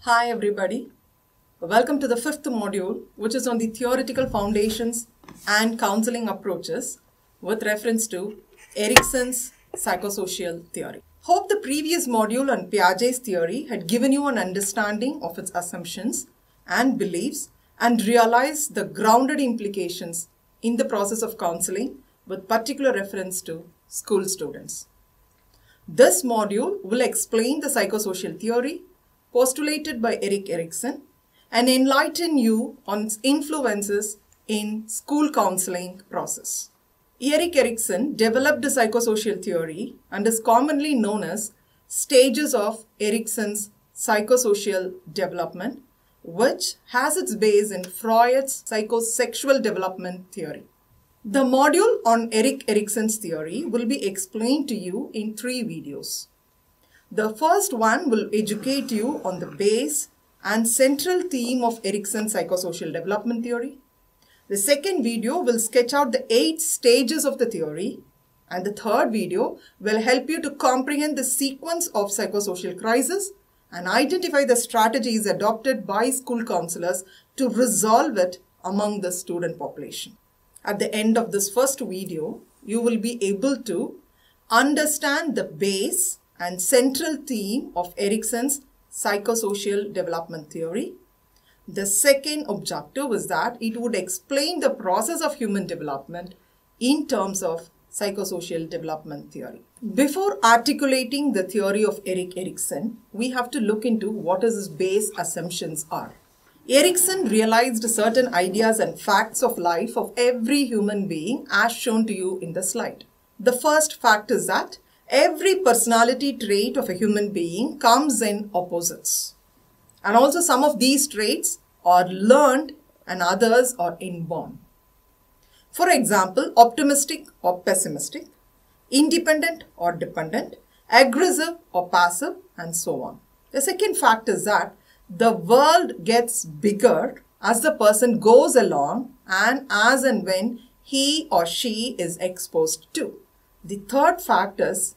Hi everybody, welcome to the fifth module, which is on the theoretical foundations and counseling approaches with reference to Erickson's psychosocial theory. Hope the previous module on Piaget's theory had given you an understanding of its assumptions and beliefs and realized the grounded implications in the process of counseling with particular reference to school students. This module will explain the psychosocial theory postulated by Erickson and enlighten you on its influences in school counseling process. Erickson developed the psychosocial theory and is commonly known as stages of Erickson's psychosocial development, which has its base in Freud's psychosexual development theory. The module on Erickson's theory will be explained to you in 3 videos. The first one will educate you on the base and central theme of Erickson's psychosocial development theory. The second video will sketch out the 8 stages of the theory, and the third video will help you to comprehend the sequence of psychosocial crisis and identify the strategies adopted by school counselors to resolve it among the student population. At the end of this first video, you will be able to understand the base and central theme of Erickson's psychosocial development theory. The second objective is that it would explain the process of human development in terms of psychosocial development theory. Before articulating the theory of Erickson, we have to look into what his base assumptions are. Erickson realized certain ideas and facts of life of every human being as shown to you in the slide. The first fact is that every personality trait of a human being comes in opposites. And also some of these traits are learned and others are inborn. For example, optimistic or pessimistic, independent or dependent, aggressive or passive, and so on. The second fact is that the world gets bigger as the person goes along and as and when he or she is exposed to. The third fact is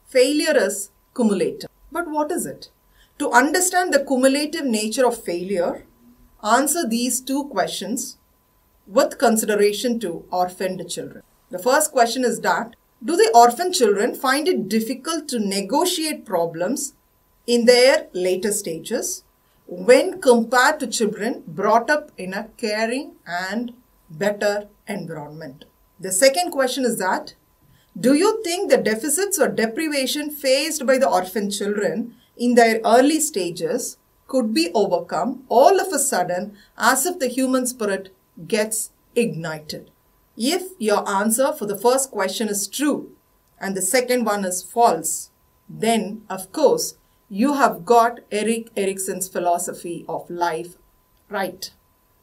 failure is cumulative. But what is it? To understand the cumulative nature of failure, answer these 2 questions with consideration to orphaned children. The first question is that, do the orphan children find it difficult to negotiate problems in their later stages when compared to children brought up in a caring and better environment? The second question is that, do you think the deficits or deprivation faced by the orphan children in their early stages could be overcome all of a sudden as if the human spirit gets ignited? If your answer for the first question is true and the second one is false, then of course you have got Erickson's philosophy of life right.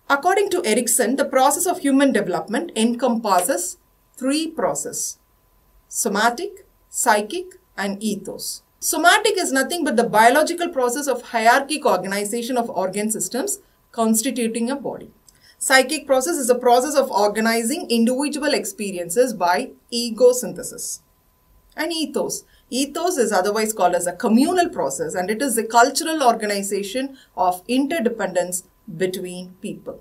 According to Erickson, the process of human development encompasses 3 processes: somatic, psychic, and ethos. Somatic is nothing but the biological process of hierarchic organization of organ systems constituting a body. Psychic process is a process of organizing individual experiences by ego synthesis. And ethos. Ethos is otherwise called as a communal process, and it is the cultural organization of interdependence between people.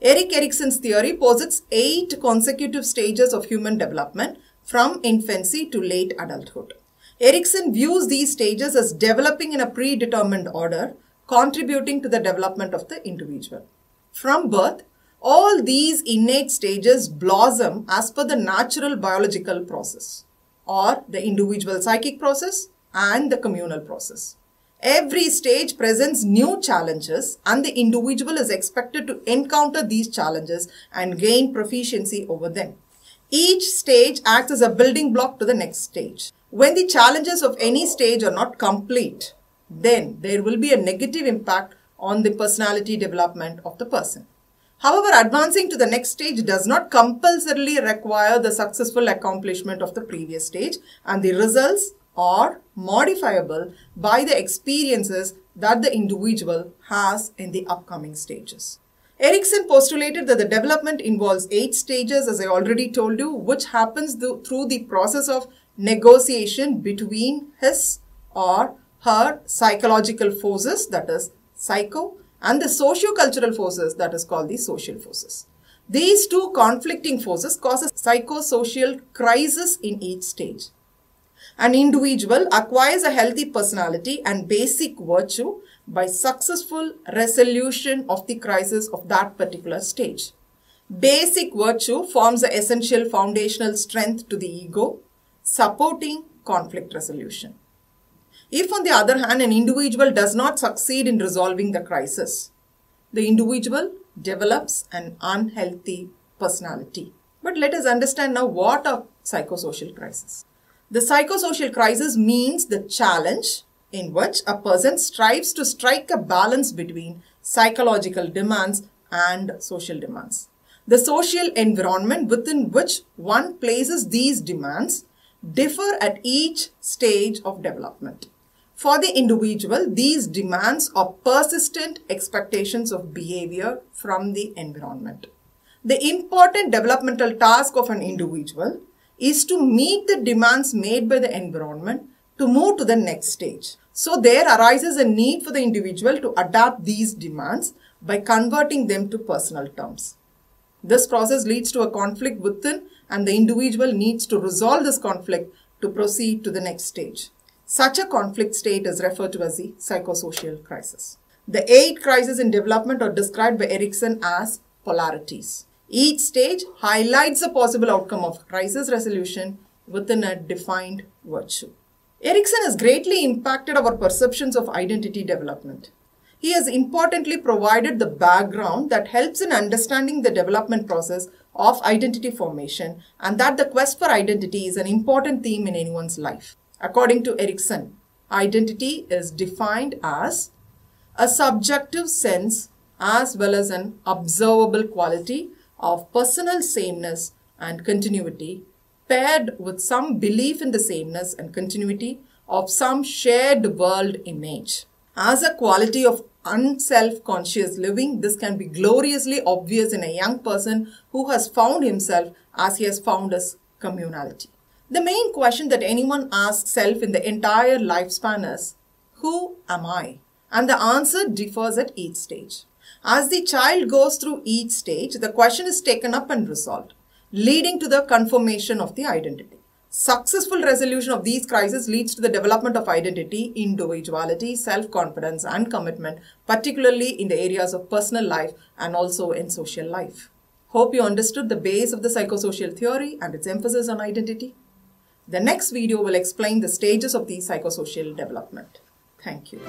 Erickson's theory posits 8 consecutive stages of human development from infancy to late adulthood. Erickson views these stages as developing in a predetermined order, contributing to the development of the individual. From birth, all these innate stages blossom as per the natural biological process, or the individual psychic process and the communal process. Every stage presents new challenges, and the individual is expected to encounter these challenges and gain proficiency over them. Each stage acts as a building block to the next stage. When the challenges of any stage are not complete, then there will be a negative impact on the personality development of the person. However, advancing to the next stage does not compulsorily require the successful accomplishment of the previous stage, and the results are modifiable by the experiences that the individual has in the upcoming stages. Erickson postulated that the development involves 8 stages, as I already told you, which happens through the process of negotiation between his or her psychological forces, that is psycho, and the socio-cultural forces that is called the social forces. These two conflicting forces cause a psychosocial crisis in each stage. An individual acquires a healthy personality and basic virtue by successful resolution of the crisis of that particular stage. Basic virtue forms the essential foundational strength to the ego, supporting conflict resolution. If, on the other hand, an individual does not succeed in resolving the crisis, the individual develops an unhealthy personality. But let us understand now what a psychosocial crisis. The psychosocial crisis means the challenge in which a person strives to strike a balance between psychological demands and social demands. The social environment within which one places these demands differ at each stage of development. For the individual, these demands are persistent expectations of behavior from the environment. The important developmental task of an individual is to meet the demands made by the environment to move to the next stage. So there arises a need for the individual to adapt these demands by converting them to personal terms. This process leads to a conflict within, and the individual needs to resolve this conflict to proceed to the next stage. Such a conflict state is referred to as the psychosocial crisis. The 8 crises in development are described by Erickson as polarities. Each stage highlights the possible outcome of crisis resolution within a defined virtue. Erickson has greatly impacted our perceptions of identity development. He has importantly provided the background that helps in understanding the development process of identity formation, and that the quest for identity is an important theme in anyone's life. According to Erickson, identity is defined as a subjective sense as well as an observable quality of personal sameness and continuity, paired with some belief in the sameness and continuity of some shared world image. As a quality of unself-conscious living, this can be gloriously obvious in a young person who has found himself as he has found his communality. The main question that anyone asks self in the entire lifespan is, who am I? And the answer differs at each stage. As the child goes through each stage, the question is taken up and resolved, leading to the confirmation of the identity. Successful resolution of these crises leads to the development of identity, individuality, self-confidence and commitment, particularly in the areas of personal life and also in social life. Hope you understood the base of the psychosocial theory and its emphasis on identity. The next video will explain the stages of the psychosocial development. Thank you.